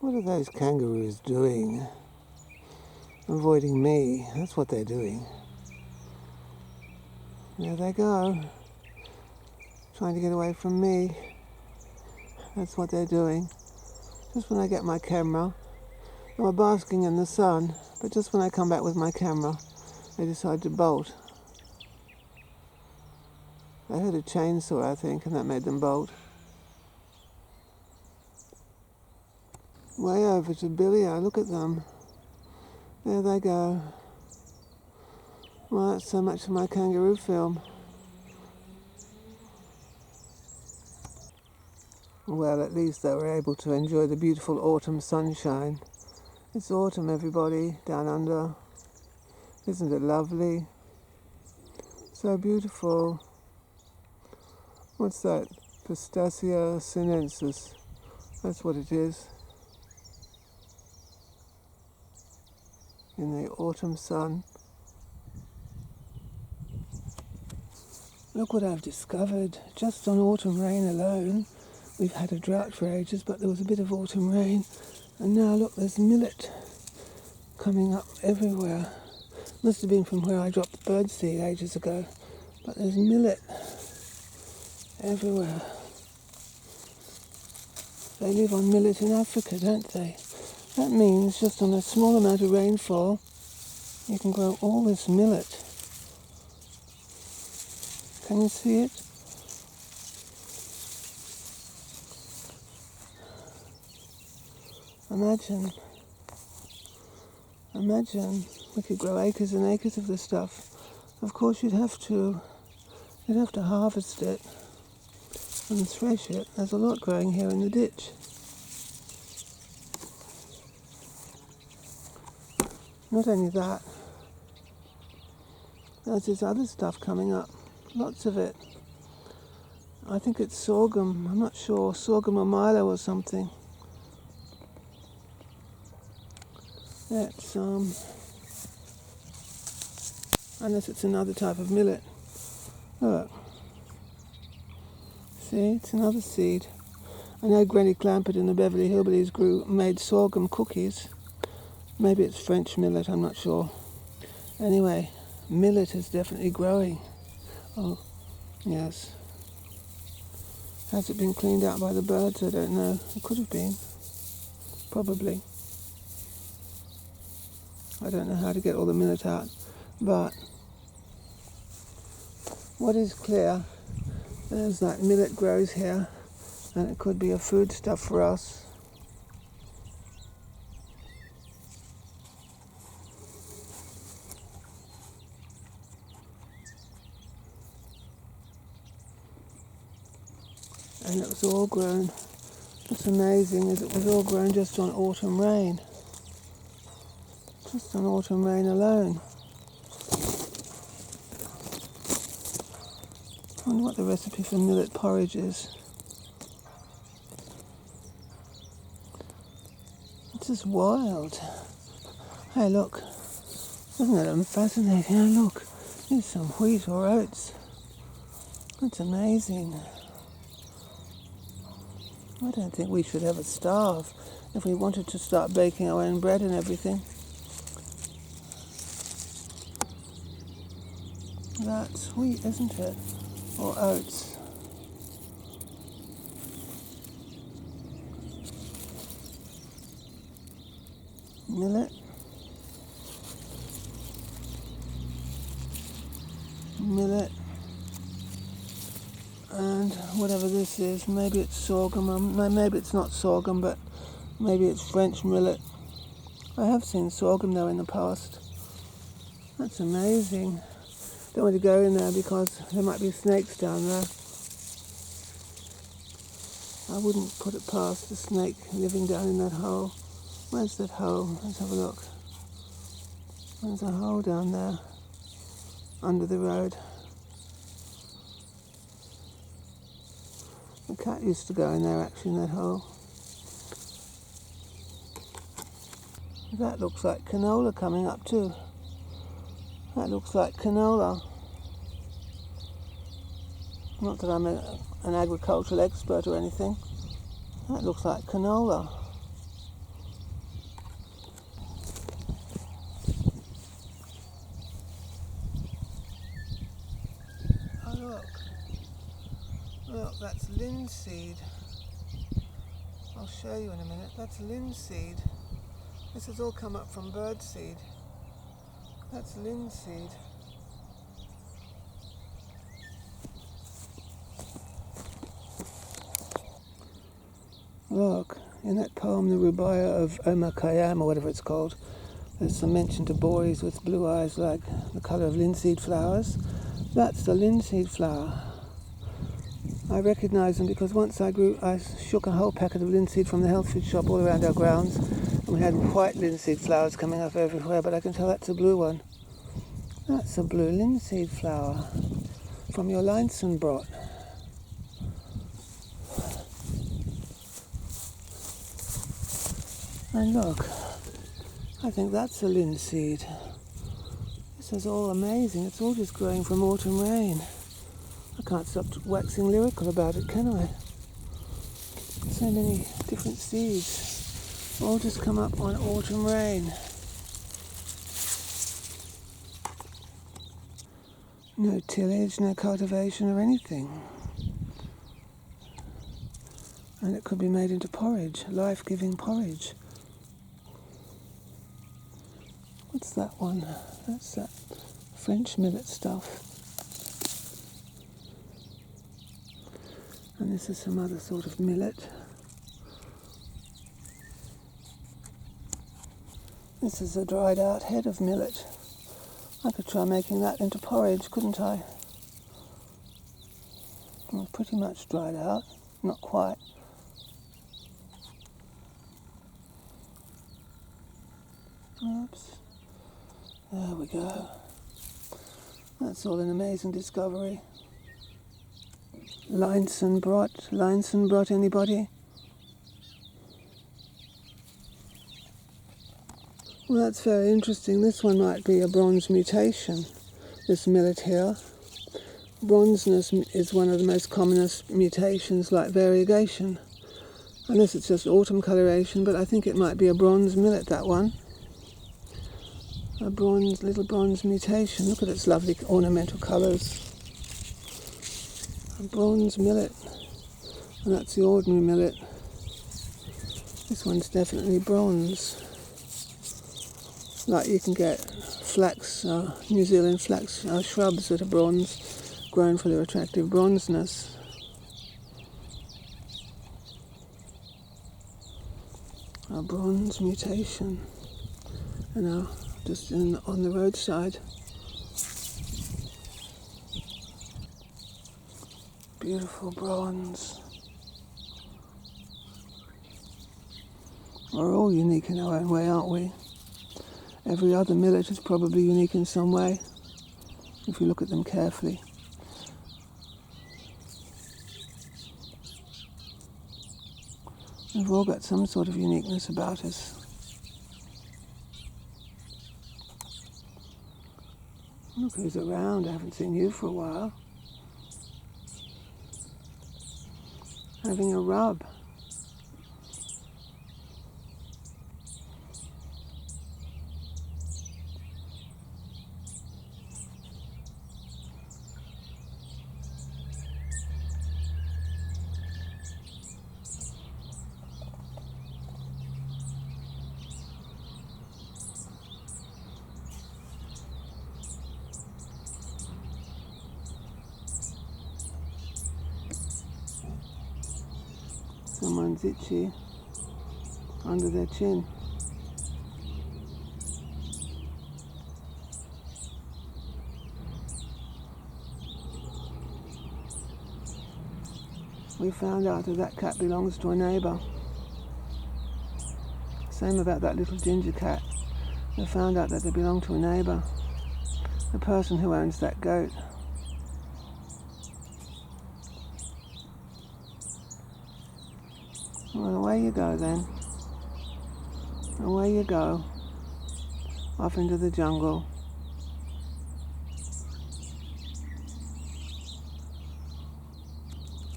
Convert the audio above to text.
What are those kangaroos doing? Avoiding me. That's what they're doing. There they go. Trying to get away from me. That's what they're doing. Just when I get my camera, they were basking in the sun, but just when I come back with my camera, they decide to bolt. They heard a chainsaw, I think, and that made them bolt. Way over to Billy, look at them. There they go. Well, that's so much for my kangaroo film. Well, at least they were able to enjoy the beautiful autumn sunshine. It's autumn, everybody, down under. Isn't it lovely? So beautiful. What's that? Pistacia sinensis. That's what it is. In the autumn sun. Look what I've discovered. Just on autumn rain alone. We've had a drought for ages, but there was a bit of autumn rain. And now look, there's millet coming up everywhere. Must have been from where I dropped the birdseed ages ago. But there's millet everywhere. They live on millet in Africa, don't they? That means just on a small amount of rainfall, you can grow all this millet. Can you see it? Imagine we could grow acres and acres of this stuff. Of course you'd have to harvest it and thresh it. There's a lot growing here in the ditch. Not only that, there's this other stuff coming up. Lots of it. I think it's sorghum. I'm not sure. Sorghum or milo or something. That's, unless it's another type of millet. Look. See, it's another seed. I know Granny Clampett and the Beverly Hillbillies made sorghum cookies. Maybe it's French millet, I'm not sure. Anyway, millet is definitely growing. Oh, yes. Has it been cleaned out by the birds? I don't know. It could have been. Probably. I don't know how to get all the millet out. But what is clear is that millet grows here, and it could be a foodstuff for us. And it was all grown. What's amazing is it was all grown just on autumn rain. Just on autumn rain alone. I wonder what the recipe for millet porridge is. It's just wild. Hey, look. Isn't that fascinating? Hey, look. There's some wheat or oats. That's amazing. I don't think we should ever starve if we wanted to start baking our own bread and everything. That's wheat, isn't it? Or oats. Millet. Millet. And whatever this is, maybe it's sorghum, maybe it's not sorghum, but maybe it's French millet. I have seen sorghum though in the past. That's amazing. Don't want to go in there because there might be snakes down there. I wouldn't put it past a snake living down in that hole. Where's that hole? Let's have a look. There's a hole down there under the road. The cat used to go in there actually, in that hole. That looks like canola coming up too. That looks like canola. Not that I'm an agricultural expert or anything. That looks like canola. that's linseed. I'll show you in a minute. That's linseed. This has all come up from birdseed. That's linseed. Look, in that poem, The Rubaiyat of Omar Khayyam, or whatever it's called, there's some mention to boys with blue eyes like the colour of linseed flowers. That's the linseed flower. I recognise them because once I shook a whole packet of linseed from the health food shop all around our grounds, and we had white linseed flowers coming up everywhere, but I can tell that's a blue one. That's a blue linseed flower from your Leinsenbrot. And look, I think that's a linseed. This is all amazing. It's all just growing from autumn rain. I can't stop waxing lyrical about it, can I? So many different seeds, all just come up on autumn rain. No tillage, no cultivation or anything. And it could be made into porridge, life-giving porridge. What's that one? That's that French millet stuff. And this is some other sort of millet. This is a dried out head of millet. I could try making that into porridge, couldn't I? Well, pretty much dried out, not quite. Oops. There we go. That's all an amazing discovery. Leinsenbrot, anybody? Well, that's very interesting. This one might be a bronze mutation, this millet here. Bronzeness is one of the most commonest mutations, like variegation. Unless it's just autumn coloration, but I think it might be a bronze millet, that one. A little bronze mutation. Look at its lovely ornamental colours. A bronze millet. And that's the ordinary millet. This one's definitely bronze. Like you can get flax, New Zealand flax shrubs that are bronze, grown for their attractive bronzeness. A bronze mutation. And now just on the roadside. Beautiful bronze. We're all unique in our own way, aren't we? Every other millet is probably unique in some way, if you look at them carefully. We've all got some sort of uniqueness about us. Look who's around. I haven't seen you for a while. Having a rub. Someone's itchy under their chin. We found out that cat belongs to a neighbour. Same about that little ginger cat. We found out that they belong to a neighbour, the person who owns that goat. Well, away you go then. Away you go. Off into the jungle.